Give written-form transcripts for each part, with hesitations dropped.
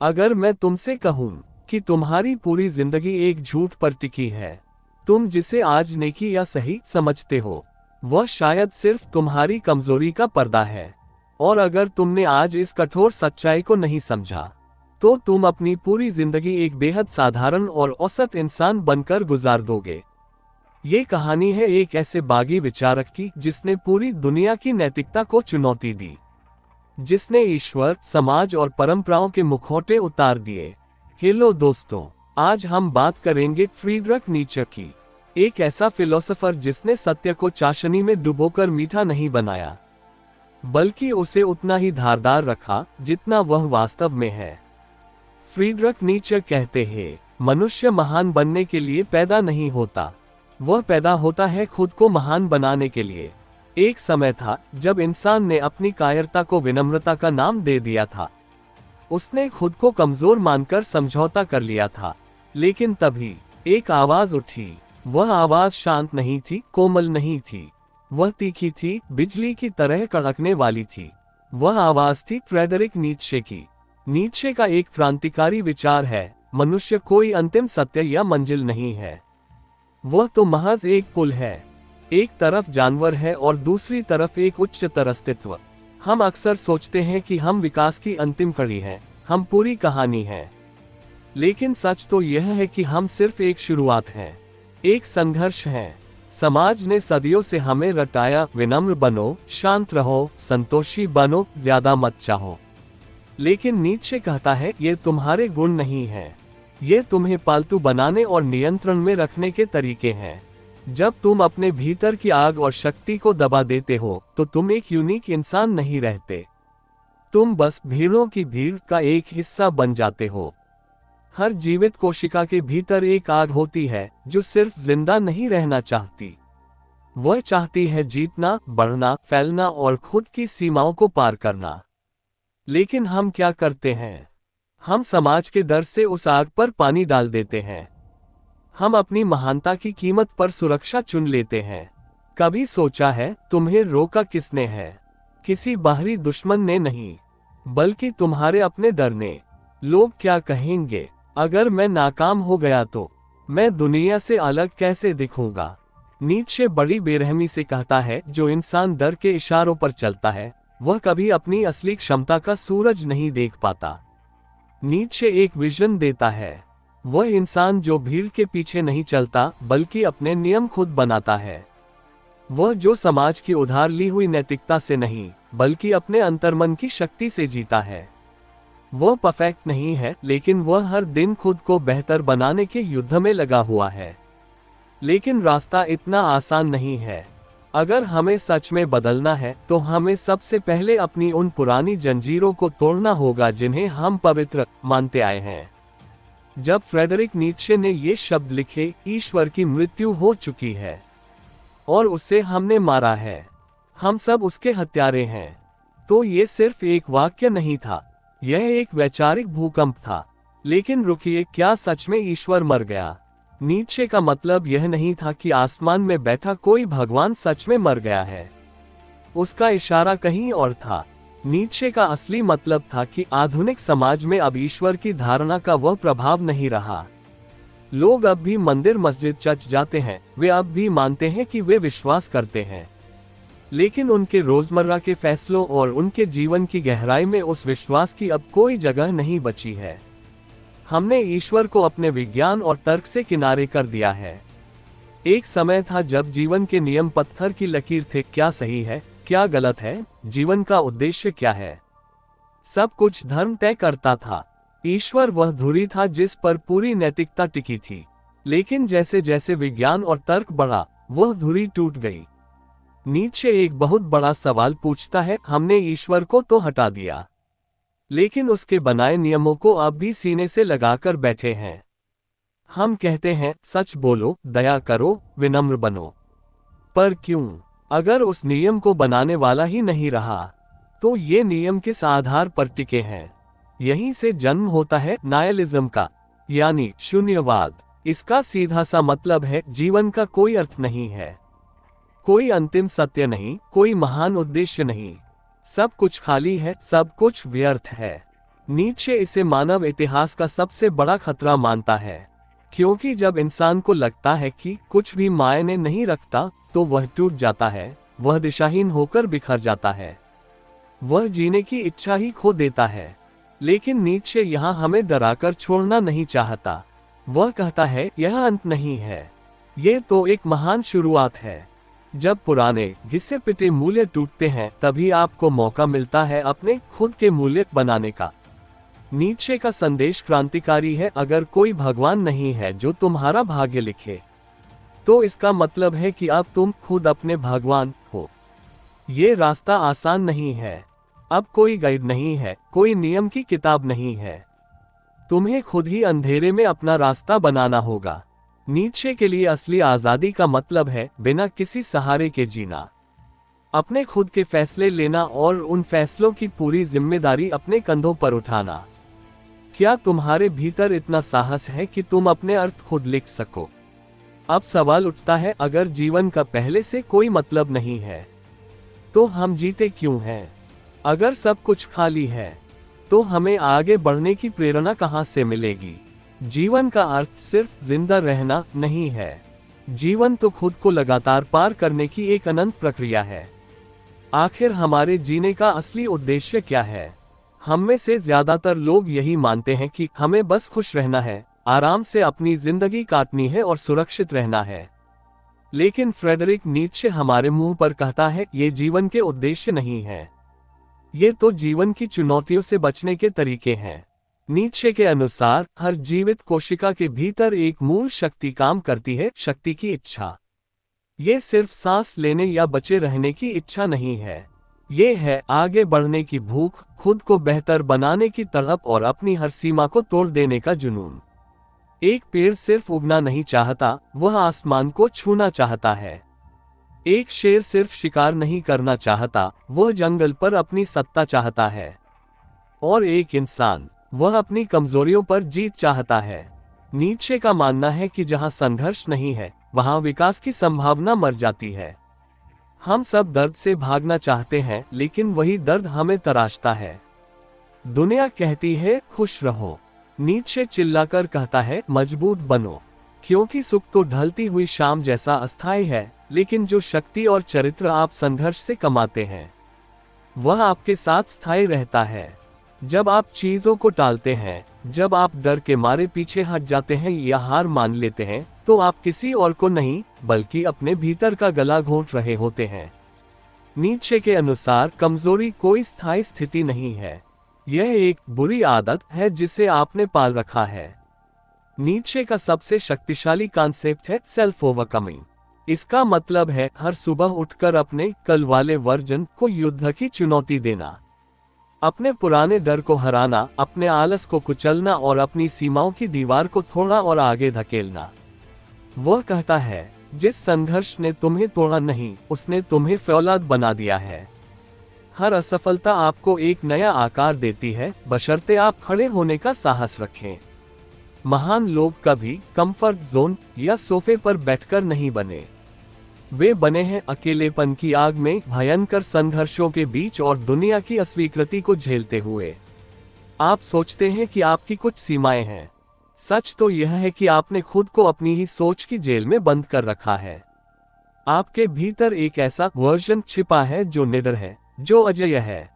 अगर मैं तुमसे कहूं कि तुम्हारी पूरी जिंदगी एक झूठ पर टिकी है, तुम जिसे आज नेकी या सही समझते हो वह शायद सिर्फ तुम्हारी कमजोरी का पर्दा है। और अगर तुमने आज इस कठोर सच्चाई को नहीं समझा तो तुम अपनी पूरी जिंदगी एक बेहद साधारण और औसत इंसान बनकर गुजार दोगे। ये कहानी है एक ऐसे बागी विचारक की जिसने पूरी दुनिया की नैतिकता को चुनौती दी, जिसने ईश्वर, समाज और परंपराओं के मुखौटे उतार दिए। हेलो दोस्तों, आज हम बात करेंगे फ्रीडरिख नीचे की, एक ऐसा फिलोसोफर जिसने सत्य को चाशनी में डुबोकर मीठा नहीं बनाया, बल्कि उसे उतना ही धारदार रखा जितना वह वास्तव में है। फ्रीडरिख नीचे कहते हैं, मनुष्य महान बनने के लिए पैदा नहीं होता, वह पैदा होता है खुद को महान बनाने के लिए। एक समय था जब इंसान ने अपनी कायरता को विनम्रता का नाम दे दिया था। उसने खुद को कमजोर मानकर समझौता कर लिया था। लेकिन तभी एक आवाज उठी। वह आवाज शांत नहीं थी, कोमल नहीं थी, वह तीखी थी, बिजली की तरह कड़कने वाली थी। वह आवाज थी फ्रेडरिक नीत्शे की। नीत्शे का एक क्रांतिकारी विचार है, मनुष्य कोई अंतिम सत्य या मंजिल नहीं है, वह तो महज एक पुल है। एक तरफ जानवर है और दूसरी तरफ एक उच्चतर अस्तित्व। हम अक्सर सोचते हैं कि हम विकास की अंतिम कड़ी हैं, हम पूरी कहानी हैं। लेकिन सच तो यह है कि हम सिर्फ एक शुरुआत हैं, एक संघर्ष है। समाज ने सदियों से हमें रटाया, विनम्र बनो, शांत रहो, संतोषी बनो, ज्यादा मत चाहो। लेकिन नीत्शे कहता है, ये तुम्हारे गुण नहीं है, ये तुम्हें पालतू बनाने और नियंत्रण में रखने के तरीके हैं। जब तुम अपने भीतर की आग और शक्ति को दबा देते हो तो तुम एक यूनिक इंसान नहीं रहते, तुम बस भीड़ों की भीड़ का एक हिस्सा बन जाते हो। हर जीवित कोशिका के भीतर एक आग होती है जो सिर्फ जिंदा नहीं रहना चाहती, वह चाहती है जीतना, बढ़ना, फैलना और खुद की सीमाओं को पार करना। लेकिन हम क्या करते हैं? हम समाज के डर से उस आग पर पानी डाल देते हैं। हम अपनी महानता की कीमत पर सुरक्षा चुन लेते हैं। कभी सोचा है तुम्हें रोका किसने है? किसी बाहरी दुश्मन ने नहीं, बल्कि तुम्हारे अपने डर ने। लोग क्या कहेंगे? अगर मैं नाकाम हो गया तो मैं दुनिया से अलग कैसे दिखूंगा? नीत्शे बड़ी बेरहमी से कहता है, जो इंसान डर के इशारों पर चलता है वह कभी अपनी असली क्षमता का सूरज नहीं देख पाता। नीत्शे एक विजन देता है, वह इंसान जो भीड़ के पीछे नहीं चलता बल्कि अपने नियम खुद बनाता है। वह जो समाज की उधार ली हुई नैतिकता से नहीं बल्कि अपने अंतर्मन की शक्ति से जीता है। वह परफेक्ट नहीं है, लेकिन वह हर दिन खुद को बेहतर बनाने के युद्ध में लगा हुआ है। लेकिन रास्ता इतना आसान नहीं है। अगर हमें सच में बदलना है तो हमें सबसे पहले अपनी उन पुरानी जंजीरों को तोड़ना होगा जिन्हें हम पवित्र मानते आए हैं। जब फ्रेडरिक नीत्शे ने ये शब्द लिखे, ईश्वर की मृत्यु हो चुकी है और उसे हमने मारा है, हम सब उसके हत्यारे हैं, तो ये सिर्फ एक वाक्य नहीं था, यह एक वैचारिक भूकंप था। लेकिन रुकिए, क्या सच में ईश्वर मर गया? नीत्शे का मतलब यह नहीं था कि आसमान में बैठा कोई भगवान सच में मर गया है, उसका इशारा कहीं और था। नीत्शे का असली मतलब था कि आधुनिक समाज में अब ईश्वर की धारणा का वह प्रभाव नहीं रहा। लोग अब भी मंदिर मस्जिद चर्च जाते हैं, वे अब भी मानते हैं कि वे विश्वास करते हैं, लेकिन उनके रोजमर्रा के फैसलों और उनके जीवन की गहराई में उस विश्वास की अब कोई जगह नहीं बची है। हमने ईश्वर को अपने विज्ञान और तर्क से किनारे कर दिया है। एक समय था जब जीवन के नियम पत्थर की लकीर थे, क्या सही है, क्या गलत है, जीवन का उद्देश्य क्या है, सब कुछ धर्म तय करता था। ईश्वर वह धुरी था जिस पर पूरी नैतिकता टिकी थी। लेकिन जैसे जैसे विज्ञान और तर्क बढ़ा, वह धुरी टूट गई। नीत्शे एक बहुत बड़ा सवाल पूछता है, हमने ईश्वर को तो हटा दिया, लेकिन उसके बनाए नियमों को अब भी सीने से लगाकर बैठे हैं। हम कहते हैं, सच बोलो, दया करो, विनम्र बनो, पर क्यों? अगर उस नियम को बनाने वाला ही नहीं रहा तो ये नियम किस आधार पर टिके हैं? यहीं से जन्म होता है नायलिज्म का, यानी शून्यवाद। इसका सीधा सा मतलब है, जीवन का कोई अर्थ नहीं है, कोई अंतिम सत्य नहीं, कोई महान उद्देश्य नहीं, सब कुछ खाली है, सब कुछ व्यर्थ है। नीत्शे इसे मानव इतिहास का सबसे बड़ा खतरा मानता है, क्योंकि जब इंसान को लगता है कि कुछ भी मायने नहीं रखता, तो वह टूट जाता है, वह दिशाहीन होकर बिखर जाता है, वह जीने की इच्छा ही खो देता है। लेकिन नीत्शे यहाँ हमें डराकर छोड़ना नहीं चाहता। वह कहता है, यह अंत नहीं है, ये तो एक महान शुरुआत है। जब पुराने घिसे पिटे मूल्य टूटते हैं, तभी आपको मौका मिलता है अपने खुद के मूल्य बनाने का। नीत्शे का संदेश क्रांतिकारी है। अगर कोई भगवान नहीं है जो तुम्हारा भाग्य लिखे, तो इसका मतलब है कि अब तुम खुद अपने भगवान हो। ये रास्ता आसान नहीं है। अब कोई गाइड नहीं है, कोई नियम की किताब नहीं है। तुम्हें खुद ही अंधेरे में अपना रास्ता बनाना होगा। नीत्शे के लिए असली आजादी का मतलब है बिना किसी सहारे के जीना, अपने खुद के फैसले लेना और उन फैसलों की पूरी जिम्मेदारी अपने कंधों पर उठाना। क्या तुम्हारे भीतर इतना साहस है कि तुम अपने अर्थ खुद लिख सको? अब सवाल उठता है, अगर जीवन का पहले से कोई मतलब नहीं है, तो हम जीते क्यों हैं? अगर सब कुछ खाली है, तो हमें आगे बढ़ने की प्रेरणा कहां से मिलेगी? जीवन का अर्थ सिर्फ जिंदा रहना नहीं है। जीवन तो खुद को लगातार पार करने की एक अनंत प्रक्रिया है। आखिर हमारे जीने का असली उद्देश्य क्या है? हम में से ज्यादातर लोग यही मानते हैं कि हमें बस खुश रहना है, आराम से अपनी जिंदगी काटनी है और सुरक्षित रहना है। लेकिन फ्रेडरिक नीत्शे हमारे मुंह पर कहता है, ये जीवन के उद्देश्य नहीं है, ये तो जीवन की चुनौतियों से बचने के तरीके हैं। नीत्शे के अनुसार हर जीवित कोशिका के भीतर एक मूल शक्ति काम करती है, शक्ति की इच्छा। ये सिर्फ सांस लेने या बचे रहने की इच्छा नहीं है, ये है आगे बढ़ने की भूख, खुद को बेहतर बनाने की तड़प और अपनी हर सीमा को तोड़ देने का जुनून। एक पेड़ सिर्फ उगना नहीं चाहता, वह आसमान को छूना चाहता है। एक शेर सिर्फ शिकार नहीं करना चाहता, वह जंगल पर अपनी सत्ता चाहता है। और एक इंसान, वह अपनी कमजोरियों पर जीत चाहता है। नीत्शे का मानना है कि जहां संघर्ष नहीं है, वहां विकास की संभावना मर जाती है। हम सब दर्द से भागना चाहते हैं, लेकिन वही दर्द हमें तराशता है। दुनिया कहती है खुश रहो, नीत्शे चिल्लाकर कहता है मजबूत बनो, क्योंकि सुख तो ढलती हुई शाम जैसा अस्थायी है, लेकिन जो शक्ति और चरित्र आप संघर्ष से कमाते हैं, वह आपके साथ स्थायी रहता है। जब आप चीजों को टालते हैं, जब आप डर के मारे पीछे हट जाते हैं या हार मान लेते हैं, तो आप किसी और को नहीं, बल्कि अपने भीतर का गला घोंट रहे होते हैं। नीत्शे के अनुसार कमजोरी कोई स्थायी स्थिति नहीं है, यह एक बुरी आदत है जिसे आपने पाल रखा है। नीत्शे का सबसे शक्तिशाली कॉन्सेप्ट है सेल्फ ओवरकमिंग। इसका मतलब है हर सुबह उठकर अपने कल वाले वर्जन को युद्ध की चुनौती देना, अपने पुराने डर को हराना, अपने आलस को कुचलना और अपनी सीमाओं की दीवार को थोड़ा और आगे धकेलना। वह कहता है, जिस संघर्ष ने तुम्हें तोड़ा नहीं, उसने तुम्हें फौलाद बना दिया है। हर असफलता आपको एक नया आकार देती है, बशर्ते आप खड़े होने का साहस रखें। महान लोग कभी कंफर्ट जोन या सोफे पर बैठकर नहीं बने, वे बने हैं अकेलेपन की आग में, भयंकर संघर्षों के बीच और दुनिया की अस्वीकृति को झेलते हुए। आप सोचते हैं कि आपकी कुछ सीमाएं हैं, सच तो यह है कि आपने खुद को अपनी ही सोच की जेल में बंद कर रखा है। आपके भीतर एक ऐसा वर्जन छिपा है जो निडर है, जो अजेय है,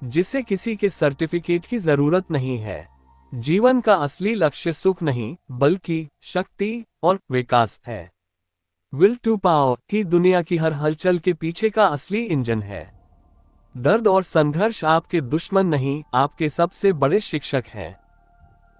जिसे किसी के सर्टिफिकेट की जरूरत नहीं है। जीवन का असली लक्ष्य सुख नहीं, बल्कि शक्ति और विकास है। विल टू पावर की दुनिया की हर हलचल के पीछे का असली इंजन है। दर्द और संघर्ष आपके दुश्मन नहीं, आपके सबसे बड़े शिक्षक हैं।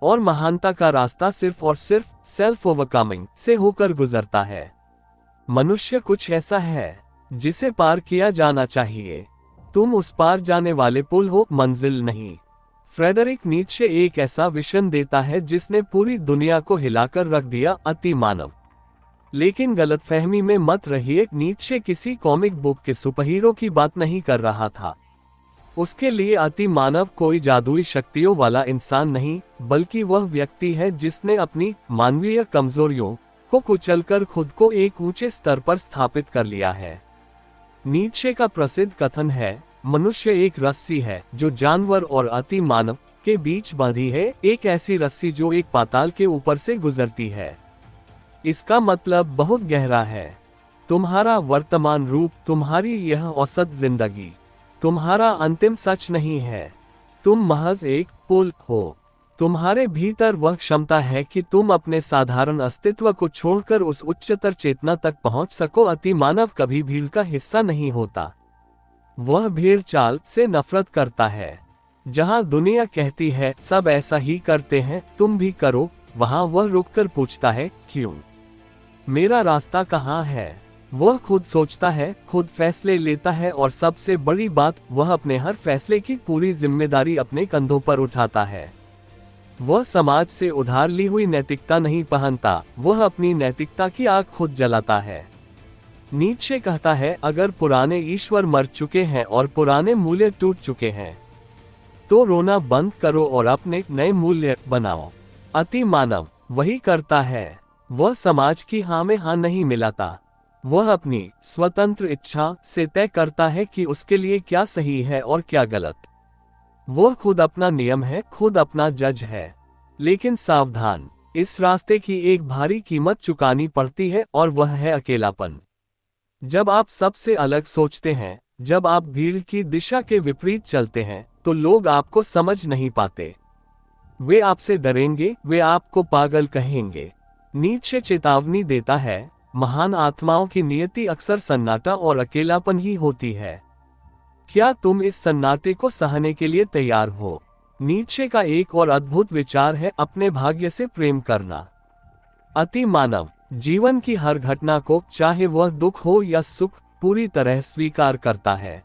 और महानता का रास्ता सिर्फ और सिर्फ सेल्फ ओवरकमिंग से होकर गुजरता है। मनुष्य कुछ ऐसा है जिसे पार किया जाना चाहिए। तुम उस पार जाने वाले पुल हो, मंजिल नहीं। फ्रेडरिक नीत्शे एक ऐसा विजन देता है जिसने पूरी दुनिया को हिलाकर रख दिया, अति मानव। लेकिन गलतफहमी में मत रहिए, नीत्शे किसी कॉमिक बुक के सुपरहीरो की बात नहीं कर रहा था। उसके लिए अति मानव कोई जादुई शक्तियों वाला इंसान नहीं, बल्कि वह व्यक्ति है जिसने अपनी मानवीय कमजोरियों को कुचलकर खुद को एक ऊंचे स्तर पर स्थापित कर लिया है। नीत्शे का प्रसिद्ध कथन है, मनुष्य एक रस्सी है जो जानवर और अति मानव के बीच बांधी है, एक ऐसी रस्सी जो एक पाताल के ऊपर से गुजरती है। इसका मतलब बहुत गहरा है। तुम्हारा वर्तमान रूप, तुम्हारी यह औसत जिंदगी, तुम्हारा अंतिम सच नहीं है। तुम महज एक पुल हो। तुम्हारे भीतर वह क्षमता है कि तुम अपने साधारण अस्तित्व को छोड़कर उस उच्चतर चेतना तक पहुंच सको। अति मानव कभी भीड़ का हिस्सा नहीं होता। वह भीड़ चाल से नफरत करता है। जहां दुनिया कहती है सब ऐसा ही करते हैं, तुम भी करो, वहां वह रुककर पूछता है, क्यों? मेरा रास्ता कहाँ है? वह खुद सोचता है, खुद फैसले लेता है और सबसे बड़ी बात, वह अपने हर फैसले की पूरी जिम्मेदारी अपने कंधों पर उठाता है। वह समाज से उधार ली हुई नैतिकता नहीं पहनता, वह अपनी नैतिकता की आग खुद जलाता है। नीत्शे कहता है, अगर पुराने ईश्वर मर चुके हैं और पुराने मूल्य टूट चुके हैं, तो रोना बंद करो और अपने नए मूल्य बनाओ। अति मानव वही करता है। वह समाज की हाँ में हाँ नहीं मिलाता। वह अपनी स्वतंत्र इच्छा से तय करता है कि उसके लिए क्या सही है और क्या गलत। वह खुद अपना नियम है, खुद अपना जज है। लेकिन सावधान, इस रास्ते की एक भारी कीमत चुकानी पड़ती है और वह है अकेलापन। जब आप सबसे अलग सोचते हैं, जब आप भीड़ की दिशा के विपरीत चलते हैं, तो लोग आपको समझ नहीं पाते। वे आपसे डरेंगे, वे आपको पागल कहेंगे। नीत्शे चेतावनी देता है, महान आत्माओं की नियति अक्सर सन्नाटा और अकेलापन ही होती है। क्या तुम इस सन्नाटे को सहने के लिए तैयार हो? नीत्शे का एक और अद्भुत विचार है अपने भाग्य से प्रेम करना। अति मानव जीवन की हर घटना को, चाहे वह दुख हो या सुख, पूरी तरह स्वीकार करता है।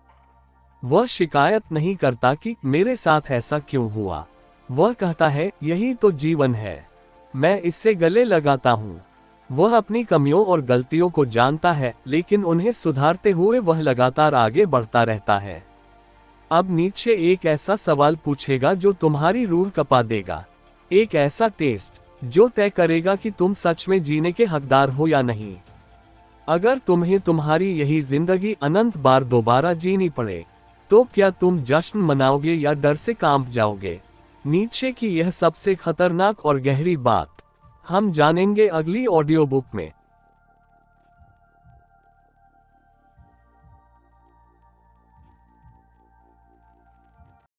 वह शिकायत नहीं करता कि मेरे साथ ऐसा क्यों हुआ। वह कहता है, यही तो जीवन है, मैं इससे गले लगाता हूँ। वह अपनी कमियों और गलतियों को जानता है, लेकिन उन्हें सुधारते हुए वह लगातार आगे बढ़ता रहता है। अब नीत्शे एक ऐसा सवाल पूछेगा जो तुम्हारी रूह कपा देगा। एक ऐसा टेस्ट जो तय करेगा कि तुम सच में जीने के हकदार हो या नहीं। अगर तुम्हें तुम्हारी यही जिंदगी अनंत बार दोबारा जीनी पड़े, तो क्या तुम जश्न मनाओगे या डर से कांप जाओगे? नीत्शे की यह सबसे खतरनाक और गहरी बात हम जानेंगे अगली ऑडियो बुक में।